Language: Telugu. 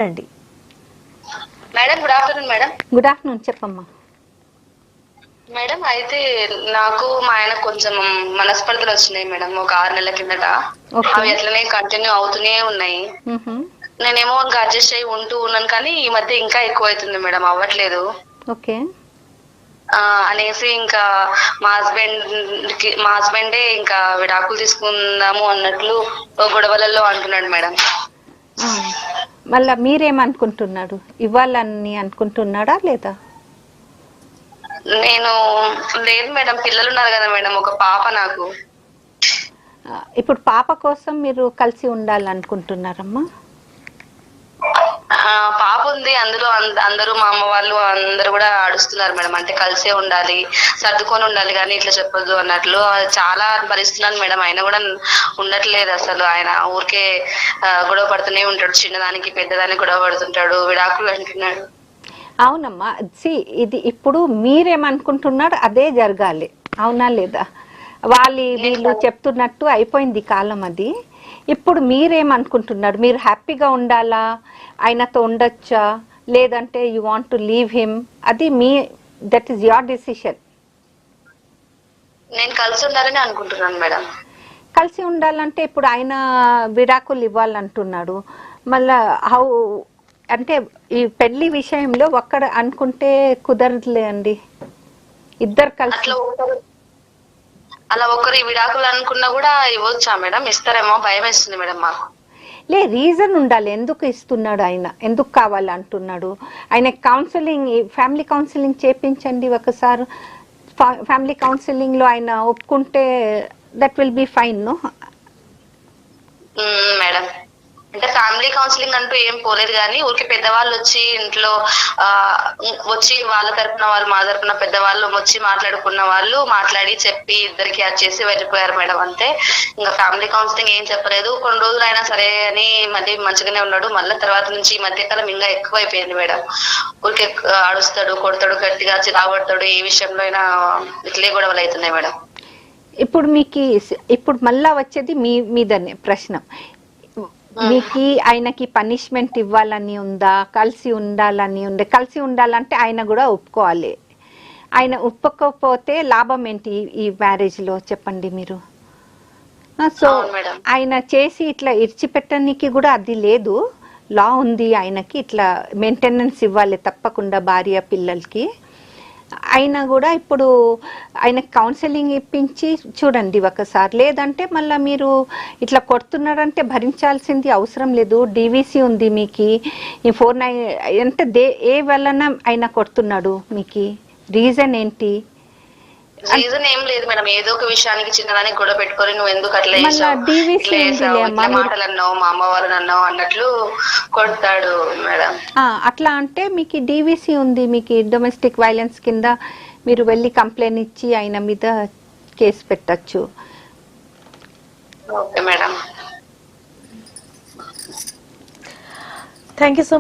అండి. Madam good afternoon madam. Good afternoon చెప్పమ్మా. మేడం అయితే నాకు మా ఆయన కొంచెం మనస్పర్ధలు వచ్చినాయి మేడం ఒక 6 నెలల కిందట. అవి అట్లనే కంటిన్యూ అవుతూనే ఉన్నాయి. నేనేమో ఇంకా అడ్జస్ట్ అయ్యి ఉన్నాను కానీ ఈ మధ్య ఇంకా ఎక్కువ అవుతుంది మేడం, అవ్వట్లేదు. ఓకే. అనేసి ఇంకా మా హస్బెండే ఇంకా విడాకులు తీసుకుందాము అన్నట్లు గొడవలలో అంటున్నాడు మేడం. మళ్ళా మీరేమనుకుంటున్నాడు, ఇవ్వాలని అనుకుంటున్నాడా లేదా? నేను లేదు మేడం, పిల్లలు ఉన్నారు కదా మేడం, ఒక పాప నాకు. ఇప్పుడు పాప కోసం మీరు కలిసి ఉండాలనుకుంటున్నారమ్మా? పాప ఉంది, అందులో అందరూ మా అమ్మ వాళ్ళు అందరూ కూడా అడుస్తున్నారు మేడం, అంటే కలిసే ఉండాలి, సర్దుకొని ఉండాలి కానీ ఇట్లా చెప్పొద్దు అన్నట్లు. చాలా భరిస్తున్నాను మేడం, ఆయన కూడా ఉండట్లేదు అసలు. ఆయన ఊరికే గొడవ పడుతూనే ఉంటాడు, చిన్నదానికి పెద్దదానికి గొడవ పడుతుంటాడు, విడాకులు అంటున్నాడు. అవునమ్మా, ఇది ఇప్పుడు మీరేమనుకుంటున్నారు అదే జరగాలి, అవునా లేదా? వీళ్ళు చెప్తున్నట్టు అయిపోయింది కాలం అది. ఇప్పుడు మీరేమనుకుంటున్నారు? మీరు హ్యాపీగా ఉండాలా, ఆయనతో ఉండొచ్చా, లేదంటే you want to leave him? అది దట్ ఈస్ యువర్ డెసిషన్. నేను కలిసి ఉండాలని అనుకుంటున్నాను మేడం. కలిసి ఉండాలంటే ఇప్పుడు ఆయన విడాకులు ఇవ్వాలంటున్నాడు. మళ్ళా అంటే ఈ పెళ్లి విషయంలో ఒక్కడ అనుకుంటే కుదరదులే అండి, ఇద్దరు కలిసి. అలా ఒకరి విడాకులు అనుకున్నా కూడా ఇవ్వచ్చా మేడం? ఇస్తారేమో భయం వేస్తుంది మేడం మాకు. రీజన్ ఉండాలి, ఎందుకు ఇస్తున్నాడు ఆయన, ఎందుకు కావాలంటున్నాడు. ఆయన కౌన్సిలింగ్, ఫ్యామిలీ కౌన్సిలింగ్ చేపించండి ఒకసారి. ఫ్యామిలీ కౌన్సిలింగ్ లో ఆయన ఒప్పుకుంటే that will be fine. No madam, అంటే ఫ్యామిలీ కౌన్సిలింగ్ అంటూ ఏం పోలేదు కానీ ఊరికి పెద్దవాళ్ళు వచ్చి ఇంట్లో వచ్చి వాళ్ళ తరపున వాళ్ళు మా తరపున పెద్దవాళ్ళు వచ్చి మాట్లాడుకున్న వాళ్ళు మాట్లాడి చెప్పి ఇద్దరికి అది చేసి వెళ్ళిపోయారు మేడం, అంతే. ఇంకా ఫ్యామిలీ కౌన్సిలింగ్ ఏం చెప్పలేదు. కొన్ని రోజులు అయినా సరే అని మళ్ళీ మంచిగానే ఉన్నాడు. మళ్ళీ తర్వాత నుంచి ఈ మధ్యకాలం ఇంకా ఎక్కువ అయిపోయింది మేడం. ఊరికి అడుస్తాడు, కొడతాడు, గట్టిగా చిరాగొడతాడు. ఏ విషయంలో అయినా ఇట్లే గొడవలు అవుతున్నాయి మేడం. ఇప్పుడు మళ్ళా వచ్చేది మీదనే ప్రశ్న. మీకు ఆయనకి పనిష్మెంట్ ఇవ్వాలని ఉందా, కలిసి ఉండాలని ఉండే? కలిసి ఉండాలంటే ఆయన కూడా ఒప్పుకోవాలి. ఆయన ఒప్పుకోకపోతే లాభం ఏంటి ఈ మ్యారేజ్ లో, చెప్పండి మీరు? సో ఆయన చేసి ఇట్లా ఇడిచిపెట్టడానికి కూడా అది లేదు, లా ఉంది ఆయనకి. ఇట్లా మెయింటెనెన్స్ ఇవ్వాలి తప్పకుండా భార్య పిల్లలకి. అయినా కూడా ఇప్పుడు ఆయన కౌన్సిలింగ్ ఇప్పించి చూడండి ఒకసారి. లేదంటే మళ్ళీ మీరు ఇట్లా కొడుతున్నారంటే భరించాల్సింది అవసరం లేదు. డీవీసీ ఉంది మీకు. ఈ 49 అంటే ఏ వలన ఆయన కొడుతున్నాడు, మీకు రీజన్ ఏంటి? రీజన్ ఏం లేదు మేడం, ఏదో ఒక విషయానికి చిన్నదానికి గొడవ పెట్టుకొని నువ్వు ఎందుకు అట్లా మాటలు అన్నావు, మా అమ్మ వాళ్ళని అన్నావు అన్నట్లు కొడతాడు మేడం. అట్లా అంటే మీకు డీవీసీ ఉంది, మీకు డొమెస్టిక్ వైలెన్స్ కింద మీరు వెళ్ళి కంప్లైంట్ ఇచ్చి ఆయన మీద కేసు పెట్టచ్చు. Okay madam, thank you so